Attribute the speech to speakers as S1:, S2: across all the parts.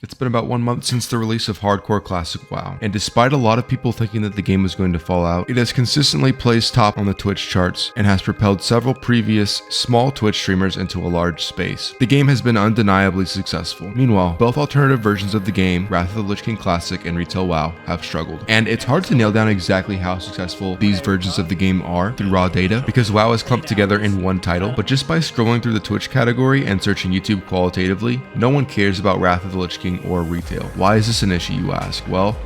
S1: It's been about 1 month since the release of Hardcore Classic WoW, and despite a lot of people thinking that the game was going to fall out, it has consistently placed top on the Twitch charts and has propelled several previous small Twitch streamers into a large space. The game has been undeniably successful. Meanwhile, both alternative versions of the game, Wrath of the Lich King Classic and Retail WoW, have struggled. And it's hard to nail down exactly how successful these versions of the game are through raw data, because WoW is clumped together in one title, but just by scrolling through the Twitch category and searching YouTube qualitatively, no one cares about Wrath of the Lich King or Retail. Why is this an issue, you ask? Well,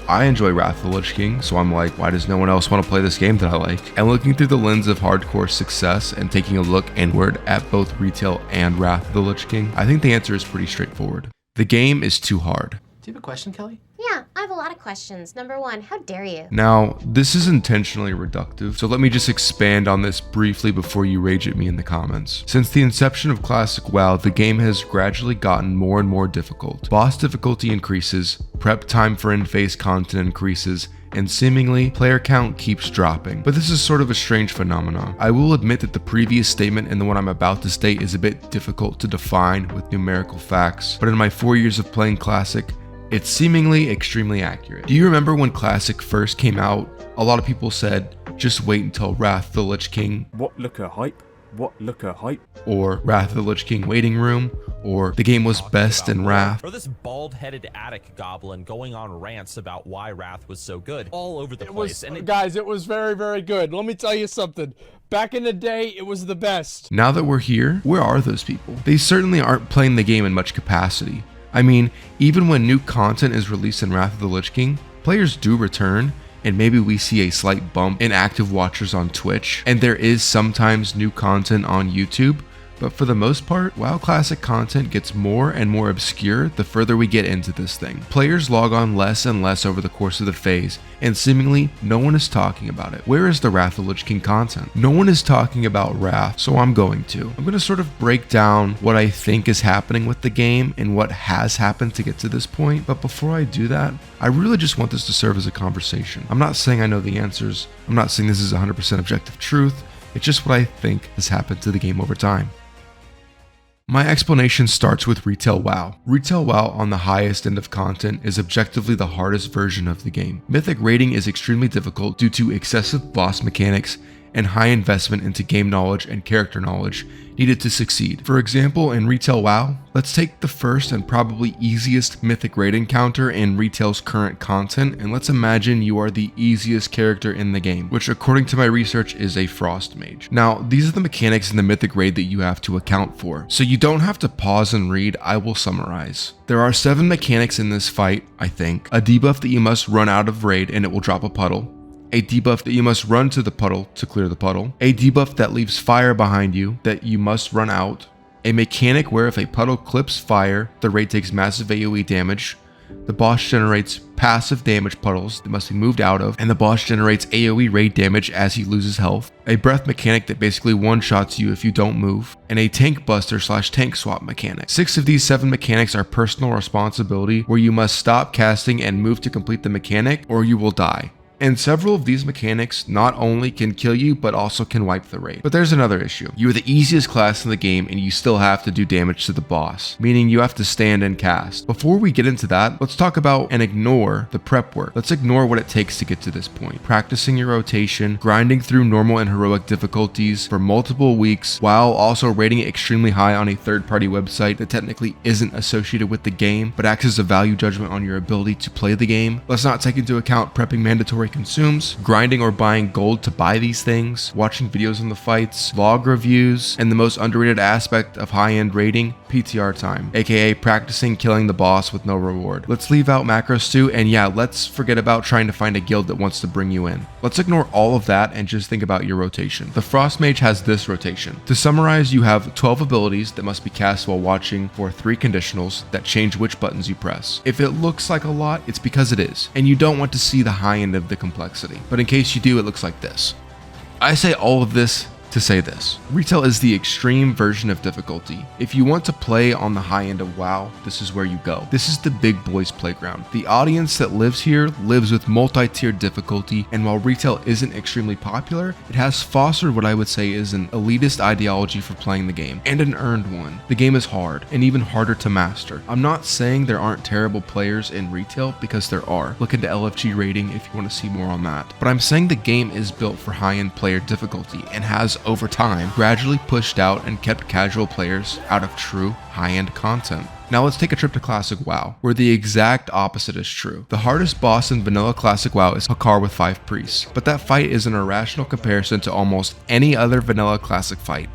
S1: I enjoy Wrath of the Lich King, so I'm like, why does no one else want to play this game that I like? And looking through the lens of hardcore success and taking a look inward at both Retail and Wrath of the Lich King, I think the answer is pretty straightforward. The game is too hard.
S2: Do you have a question, Kelly?
S3: Yeah, I have a lot of questions. Number one, how dare you?
S1: Now, this is intentionally reductive, so let me just expand on this briefly before you rage at me in the comments. Since the inception of Classic WoW, the game has gradually gotten more and more difficult. Boss difficulty increases, prep time for in-phase content increases, and seemingly, player count keeps dropping. But this is sort of a strange phenomenon. I will admit that the previous statement and the one I'm about to state is a bit difficult to define with numerical facts, but in my 4 years of playing Classic, it's seemingly extremely accurate. Do you remember when Classic first came out? A lot of people said, just wait until Wrath of the Lich King.
S4: WOTLK hype? WOTLK hype?
S1: Or Wrath of the Lich King Waiting Room, or the game was best in Wrath.
S5: Or this bald-headed attic goblin going on rants about why Wrath was so good all over the place.
S6: Guys, it was very, very good. Let me tell you something. Back in the day, it was the best.
S1: Now that we're here, where are those people? They certainly aren't playing the game in much capacity. I mean, even when new content is released in Wrath of the Lich King, players do return, and maybe we see a slight bump in active watchers on Twitch, and there is sometimes new content on YouTube, but for the most part, WoW Classic content gets more and more obscure the further we get into this thing. Players log on less and less over the course of the phase, and seemingly no one is talking about it. Where is the Wrath of the Lich King content? No one is talking about Wrath, so I'm going to. I'm going to sort of break down what I think is happening with the game and what has happened to get to this point, but before I do that, I really just want this to serve as a conversation. I'm not saying I know the answers, I'm not saying this is 100% objective truth, it's just what I think has happened to the game over time. My explanation starts with Retail WoW. Retail WoW on the highest end of content is objectively the hardest version of the game. Mythic raiding is extremely difficult due to excessive boss mechanics and high investment into game knowledge and character knowledge needed to succeed. For example, in Retail WoW, let's take the first and probably easiest mythic raid encounter in Retail's current content, and let's imagine you are the easiest character in the game, which according to my research is a Frost Mage. Now, these are the mechanics in the mythic raid that you have to account for, so you don't have to pause and read, I will summarize. There are 7 mechanics in this fight, I think. A debuff that you must run out of raid and it will drop a puddle. A debuff that you must run to the puddle to clear the puddle. A debuff that leaves fire behind you that you must run out. A mechanic where if a puddle clips fire, the raid takes massive AoE damage. The boss generates passive damage puddles that must be moved out of, and the boss generates AoE raid damage as he loses health. A breath mechanic that basically one-shots you if you don't move, and a tank buster / tank swap mechanic. 6 of these 7 mechanics are personal responsibility where you must stop casting and move to complete the mechanic or you will die. And several of these mechanics not only can kill you, but also can wipe the raid. But there's another issue. You are the easiest class in the game and you still have to do damage to the boss, meaning you have to stand and cast. Before we get into that, let's talk about and ignore the prep work. Let's ignore what it takes to get to this point. Practicing your rotation, grinding through normal and heroic difficulties for multiple weeks, while also rating it extremely high on a third-party website that technically isn't associated with the game, but acts as a value judgment on your ability to play the game. Let's not take into account prepping mandatory consumes, grinding or buying gold to buy these things, watching videos on the fights, log reviews, and the most underrated aspect of high-end raiding, PTR time, aka practicing killing the boss with no reward. Let's leave out macros too, and yeah, let's forget about trying to find a guild that wants to bring you in. Let's ignore all of that and just think about your rotation. The Frost Mage has this rotation. To summarize, you have 12 abilities that must be cast while watching for 3 conditionals that change which buttons you press. If it looks like a lot, it's because it is, and you don't want to see the high end of the complexity. But in case you do, it looks like this. I say all of this to say this. Retail is the extreme version of difficulty. If you want to play on the high end of WoW, this is where you go. This is the big boys playground. The audience that lives here lives with multi-tiered difficulty, and while retail isn't extremely popular, it has fostered what I would say is an elitist ideology for playing the game, and an earned one. The game is hard, and even harder to master. I'm not saying there aren't terrible players in retail, because there are. Look into LFG rating if you want to see more on that. But I'm saying the game is built for high-end player difficulty, and has, over time, gradually pushed out and kept casual players out of true high-end content. Now let's take a trip to Classic WoW, where the exact opposite is true. The hardest boss in vanilla Classic WoW is Hakar with 5 priests, but that fight is an irrational comparison to almost any other vanilla Classic fight.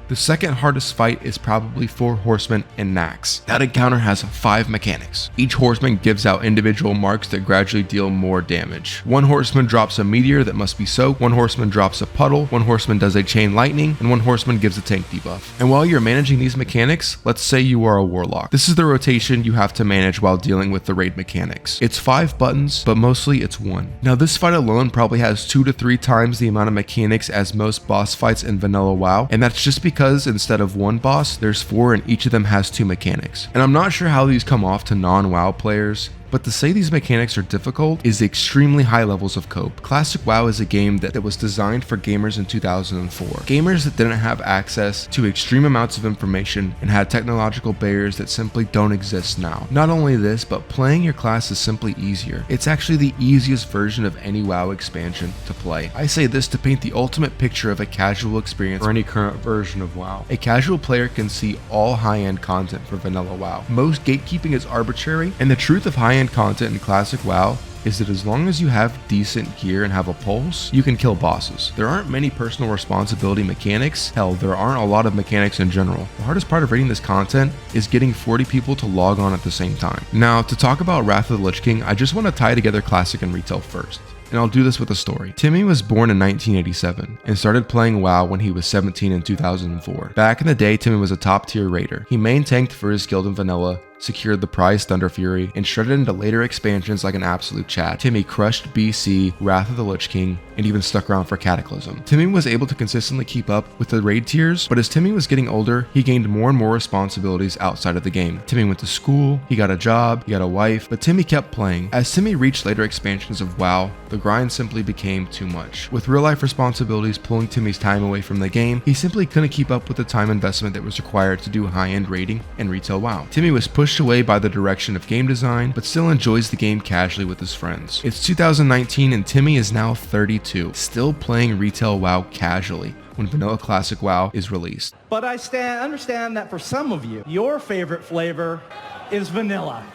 S1: The second hardest fight is probably 4 horsemen and Nax. That encounter has 5 mechanics. Each horseman gives out individual marks that gradually deal more damage. One horseman drops a meteor that must be soaked, one horseman drops a puddle, one horseman does a chain lightning, and one horseman gives a tank debuff. And while you're managing these mechanics, let's say you are a warlock. This is the rotation you have to manage while dealing with the raid mechanics. It's 5 buttons, but mostly it's 1. Now this fight alone probably has 2 to 3 times the amount of mechanics as most boss fights in vanilla WoW, and that's just because instead of 1 boss, there's 4 and each of them has 2 mechanics. And I'm not sure how these come off to non-WoW players, but to say these mechanics are difficult is extremely high levels of cope. Classic WoW is a game that was designed for gamers in 2004. Gamers that didn't have access to extreme amounts of information and had technological barriers that simply don't exist now. Not only this, but playing your class is simply easier. It's actually the easiest version of any WoW expansion to play. I say this to paint the ultimate picture of a casual experience for any current version of WoW. A casual player can see all high-end content for vanilla WoW. Most gatekeeping is arbitrary, and the truth of high-end content in Classic WoW is that as long as you have decent gear and have a pulse, you can kill bosses. There aren't many personal responsibility mechanics. Hell, there aren't a lot of mechanics in general. The hardest part of raiding this content is getting 40 people to log on at the same time. Now, to talk about Wrath of the Lich King, I just want to tie together Classic and Retail first. And I'll do this with a story. Timmy was born in 1987 and started playing WoW when he was 17 in 2004. Back in the day, Timmy was a top tier raider. He main tanked for his guild in vanilla, secured the prize Thunder Fury, and shredded into later expansions like an absolute Chad. Timmy crushed BC, Wrath of the Lich King, and even stuck around for Cataclysm. Timmy was able to consistently keep up with the raid tiers, but as Timmy was getting older, he gained more and more responsibilities outside of the game. Timmy went to school, he got a job, he got a wife, but Timmy kept playing. As Timmy reached later expansions of WoW, the grind simply became too much. With real life responsibilities pulling Timmy's time away from the game, he simply couldn't keep up with the time investment that was required to do high-end raiding and retail WoW. Timmy was pushed away by the direction of game design, but still enjoys the game casually with his friends. It's 2019 and Timmy is now 32, still playing retail WoW casually when vanilla Classic WoW is released.
S2: But I understand that for some of you, your favorite flavor is vanilla.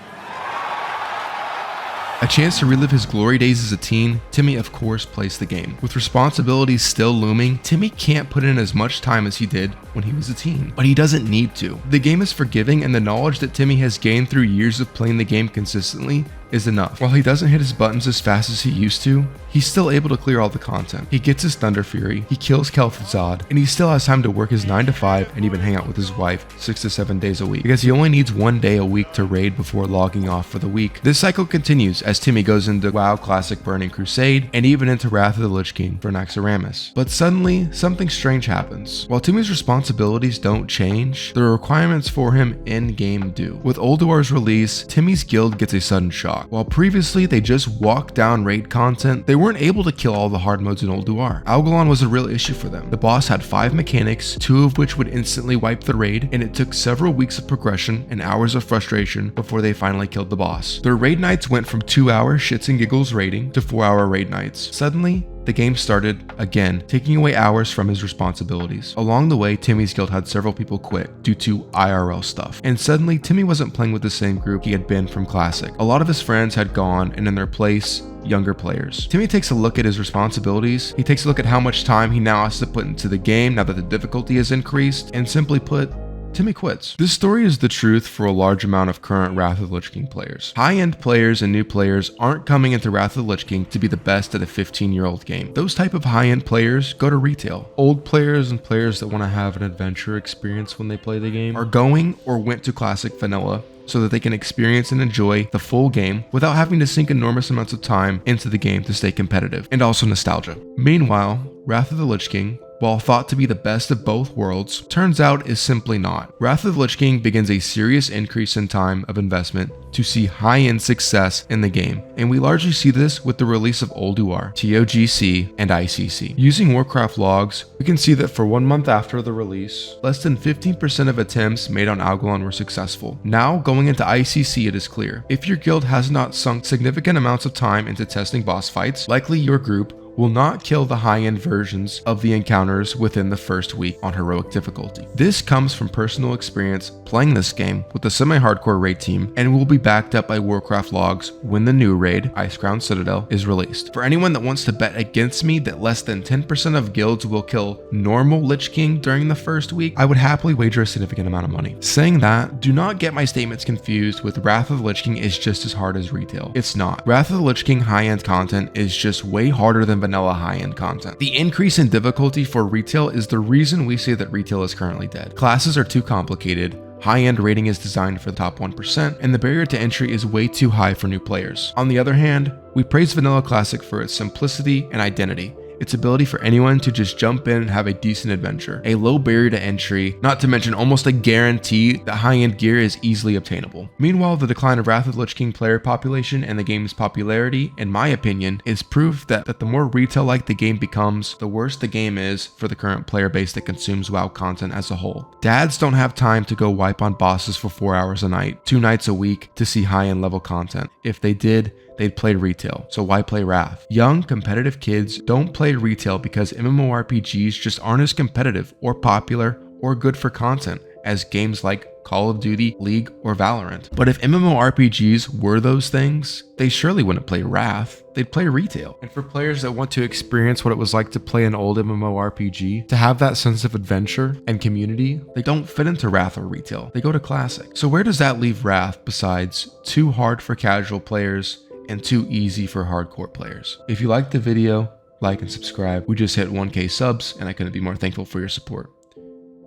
S1: A chance to relive his glory days as a teen, Timmy of course plays the game. With responsibilities still looming, Timmy can't put in as much time as he did when he was a teen, but he doesn't need to. The game is forgiving, and the knowledge that Timmy has gained through years of playing the game consistently is enough. While he doesn't hit his buttons as fast as he used to, he's still able to clear all the content. He gets his Thunder Fury, he kills Kel'Thuzad, and he still has time to work his 9 to 5 and even hang out with his wife 6 to 7 days a week, because he only needs 1 day a week to raid before logging off for the week. This cycle continues as Timmy goes into WoW Classic Burning Crusade and even into Wrath of the Lich King for Naxxramas. But suddenly, something strange happens. While Timmy's responsibilities don't change, the requirements for him in-game do. With Ulduar's release, Timmy's guild gets a sudden shock. While previously they just walked down raid content, they weren't able to kill all the hard modes in Ulduar. Algalon was a real issue for them. The boss had 5 mechanics, 2 of which would instantly wipe the raid, and it took several weeks of progression and hours of frustration before they finally killed the boss. Their raid nights went from 2-hour shits and giggles raiding to 4-hour raid nights. Suddenly, the game started again, taking away hours from his responsibilities. Along the way, Timmy's guild had several people quit due to IRL stuff. And suddenly, Timmy wasn't playing with the same group he had been from Classic. A lot of his friends had gone, and in their place, younger players. Timmy takes a look at his responsibilities. He takes a look at how much time he now has to put into the game now that the difficulty has increased, and simply put, Timmy quits. This story is the truth for a large amount of current Wrath of the Lich King players. High-end players and new players aren't coming into Wrath of the Lich King to be the best at a 15-year-old game. Those type of high-end players go to retail. Old players and players that want to have an adventure experience when they play the game are going or went to Classic Vanilla so that they can experience and enjoy the full game without having to sink enormous amounts of time into the game to stay competitive, and also nostalgia. Meanwhile, Wrath of the Lich King while thought to be the best of both worlds, turns out is simply not. Wrath of the Lich King begins a serious increase in time of investment to see high-end success in the game, and we largely see this with the release of Ulduar, TOGC, and ICC. Using Warcraft logs, we can see that for 1 month after the release, less than 15% of attempts made on Algalon were successful. Now, going into ICC, it is clear. If your guild has not sunk significant amounts of time into testing boss fights, likely your group will not kill the high-end versions of the encounters within the first week on heroic difficulty. This comes from personal experience playing this game with a semi-hardcore raid team, and will be backed up by Warcraft logs when the new raid, Icecrown Citadel, is released. For anyone that wants to bet against me that less than 10% of guilds will kill normal Lich King during the first week, I would happily wager a significant amount of money. Saying that, do not get my statements confused with Wrath of the Lich King is just as hard as retail. It's not. Wrath of the Lich King high-end content is just way harder than vanilla high-end content. The increase in difficulty for retail is the reason we say that retail is currently dead. Classes are too complicated, high-end rating is designed for the top 1%, and the barrier to entry is way too high for new players. On the other hand, we praise Vanilla Classic for its simplicity and identity, its ability for anyone to just jump in and have a decent adventure, a low barrier to entry, not to mention almost a guarantee that high-end gear is easily obtainable. Meanwhile, the decline of Wrath of the Lich King player population and the game's popularity, in my opinion, is proof that the more retail-like the game becomes, the worse the game is for the current player base that consumes WoW content as a whole. Dads don't have time to go wipe on bosses for 4 hours a night, 2 nights a week to see high-end level content. If they did, they'd play retail, so why play Wrath? Young, competitive kids don't play retail because MMORPGs just aren't as competitive or popular or good for content as games like Call of Duty, League, or Valorant. But if MMORPGs were those things, they surely wouldn't play Wrath, they'd play retail. And for players that want to experience what it was like to play an old MMORPG, to have that sense of adventure and community, they don't fit into Wrath or retail, they go to Classic. So where does that leave Wrath besides too hard for casual players and too easy for hardcore players? If you liked the video, like and subscribe. We just hit 1K subs and I couldn't be more thankful for your support.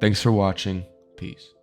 S1: Thanks for watching. Peace.